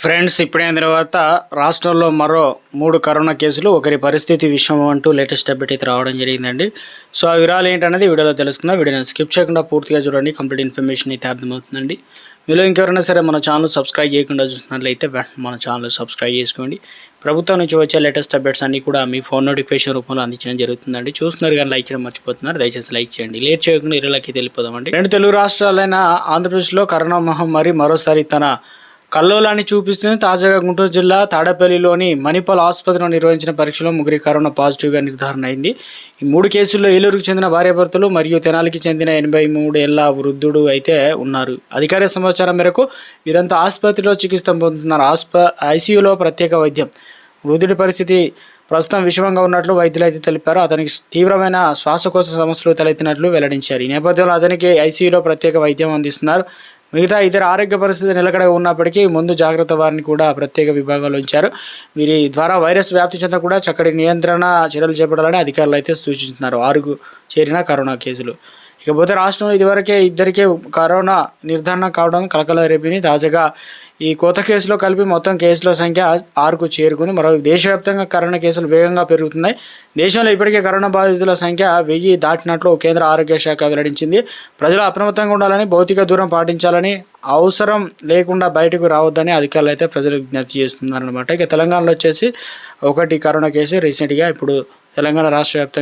Friends, ఇప్పుడైన తర్వాత రాష్ట్రంలో మరో 3 కరోనా కేసులు, ఒకరి పరిస్థితి విషయం అంటూ లేటెస్ట్ అప్డేట్ అయితే రావడం జరిగిందండి. సో ఆ వివరాలు ఏంటనేది వీడియోలో తెలుసుకుందాం. వీడియోని స్కిప్ చేయకుండా పూర్తిగా చూడండి, కంప్లీట్ ఇన్ఫర్మేషన్ అయితే అర్థమవుతుందండి. మీలో ఇంకెవరైనా సరే మన ఛానల్ సబ్స్క్రైబ్ చేయకుండా చూస్తున్నట్లయితే మన ఛానల్ సబ్స్క్రైబ్ చేసుకోండి. ప్రభుత్వం నుంచి వచ్చే లేటెస్ట్ అప్డేట్స్ అన్నీ కూడా మీ ఫోన్ నోటిఫికేషన్ రూపంలో అందించడం జరుగుతుందండి. చూస్తున్నారు కానీ లైక్ చేయడం మర్చిపోతున్నారు, దయచేసి లైక్ చేయండి. లేట్ చేయకుండా ఇరలకి వెళ్ళిపోదామండి. 2 తెలుగు రాష్ట్రాలైన ఆంధ్రప్రదేశ్లో కరోనా మహమ్మారి మరోసారి తన కల్లోలాన్ని చూపిస్తుంది. తాజాగా గుంటూరు జిల్లా తాడేపల్లిలోని మణిపాల్ ఆసుపత్రిలో నిర్వహించిన పరీక్షలో 3 కరోనా పాజిటివ్గా నిర్ధారణ అయింది. ఈ 3 కేసుల్లో ఏలూరుకు చెందిన భార్యాభర్తలు మరియు తెనాలికి చెందిన 83 ఏళ్ల వృద్ధుడు అయితే ఉన్నారు. అధికారిక సమాచారం మేరకు వీరంతా ఆసుపత్రిలో చికిత్స పొందుతున్నారు. ఐసీయూలో ప్రత్యేక వైద్యం. వృద్ధుడి పరిస్థితి ప్రస్తుతం విషమంగా ఉన్నట్లు వైద్యులు అయితే తెలిపారు. అతనికి తీవ్రమైన శ్వాసకోశ సమస్యలు తలెత్తినట్లు వెల్లడించారు. ఈ నేపథ్యంలో అతనికి ఐసీయూలో ప్రత్యేక వైద్యం అందిస్తున్నారు. మిగతా ఇతర ఆరోగ్య పరిస్థితి నిలకడగా ఉన్నప్పటికీ ముందు జాగ్రత్త వారిని కూడా ప్రత్యేక విభాగాల్లో ఉంచారు. వీరి ద్వారా వైరస్ వ్యాప్తి చెందకుండా చక్కటి నియంత్రణ చర్యలు చేపట్టాలని అధికారులు అయితే సూచిస్తున్నారు. 6 చేరిన కరోనా కేసులు. ఇకపోతే రాష్ట్రంలో ఇదివరకే 2 కరోనా నిర్ధారణ కావడం కలకలం రేపింది. తాజాగా ఈ కొత్త కేసులో కలిపి మొత్తం కేసుల సంఖ్య 6కు చేరుకుంది. మరో దేశవ్యాప్తంగా కరోనా కేసులు వేగంగా పెరుగుతున్నాయి. దేశంలో ఇప్పటికే కరోనా బాధితుల సంఖ్య 1000 దాటినట్లు కేంద్ర ఆరోగ్య శాఖ వెల్లడించింది. ప్రజలు అప్రమత్తంగా ఉండాలని, భౌతిక దూరం పాటించాలని, అవసరం లేకుండా బయటకు రావద్దని అధికారులు అయితే ప్రజలకు విజ్ఞప్తి చేస్తున్నారనమాట. ఇక తెలంగాణలో వచ్చేసి 1 కరోనా కేసు రీసెంట్గా ఇప్పుడు తెలంగాణ రాష్ట్ర వ్యాప్తంగా